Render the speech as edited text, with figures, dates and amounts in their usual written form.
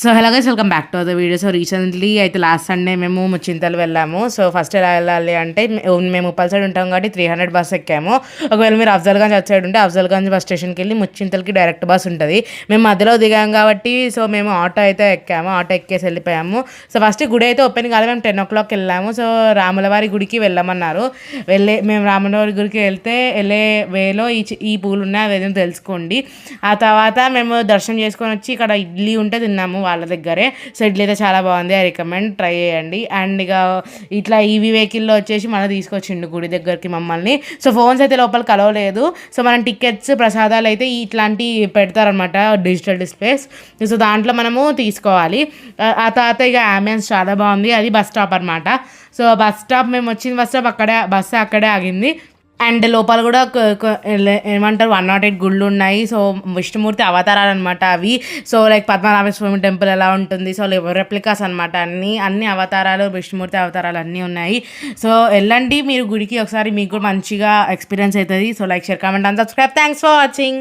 So hello guys, welcome back to the video. So recently అయితే last Sunday మేము ముచ్చింతలు వెళ్ళాము. So first ఎలా వెళ్ళాలి అంటే మేము ఉప్పల్ సైడ్ ఉంటాం కాబట్టి 300 బస్ ఎక్కాము. ఒకవేళ మీరు అఫ్జల్గంజ్ అటు సైడ్ ఉంటే అఫ్జల్గంజ్ బస్ స్టేషన్కి వెళ్ళి ముచ్చింతలకి డైరెక్ట్ బస్ ఉంటుంది. మేము మధ్యలో దిగాం కాబట్టి సో మేము ఆటో అయితే ఎక్కాము. ఆటో ఎక్కేసి వెళ్ళిపోయాము. సో ఫస్ట్ గుడి అయితే ఓపెన్ కాదు, మేము 10 o'clock వెళ్ళాము. సో రాములవారి గుడికి వెళ్ళమన్నారు. మేము రాములవారి గుడికి వెళ్ళే వేలో ఈ పూలు ఉన్నాయి, అదేదో తెలుసుకోండి. ఆ తర్వాత మేము దర్శనం చేసుకొని వచ్చి ఇక్కడ ఇడ్లీ ఉంటే తిన్నాము వాళ్ళ దగ్గరే. సో ఇడ్లీ అయితే చాలా బాగుంది, ఐ రికమెండ్, ట్రై చేయండి. అండ్ ఇక ఇట్లా ఈవీ వెహికల్లో వచ్చేసి మళ్ళీ తీసుకొచ్చిండు గుడి దగ్గరికి మమ్మల్ని. సో ఫోన్స్ అయితే లోపల కలవలేదు. సో మనం టికెట్స్ ప్రసాదాలు అయితే ఇట్లాంటివి పెడతారనమాట, డిజిటల్ డిస్ప్లేస్. సో దాంట్లో మనము తీసుకోవాలి. ఆ తర్వాత ఇక అంబియన్స్ చాలా బాగుంది. అది బస్ స్టాప్ అనమాట. సో బస్ స్టాప్ మేము వచ్చిన బస్ స్టాప్ బస్సు అక్కడే ఆగింది. అండ్ లోపల కూడా ఏమంటారు 108 గుళ్ళు ఉన్నాయి. సో విష్ణుమూర్తి అవతారాలు అనమాట అవి. సో లైక్ పద్మనాభ స్వామి టెంపుల్ ఎలా ఉంటుంది, సో రెప్లికాస్ అనమాట, అన్ని అవతారాలు, విష్ణుమూర్తి అవతారాలు అన్నీ ఉన్నాయి. సో వెళ్ళండి మీరు గుడికి ఒకసారి, మీకు కూడా మంచిగా ఎక్స్పీరియన్స్ అవుతుంది. So like, share, comment and subscribe. Thanks for watching.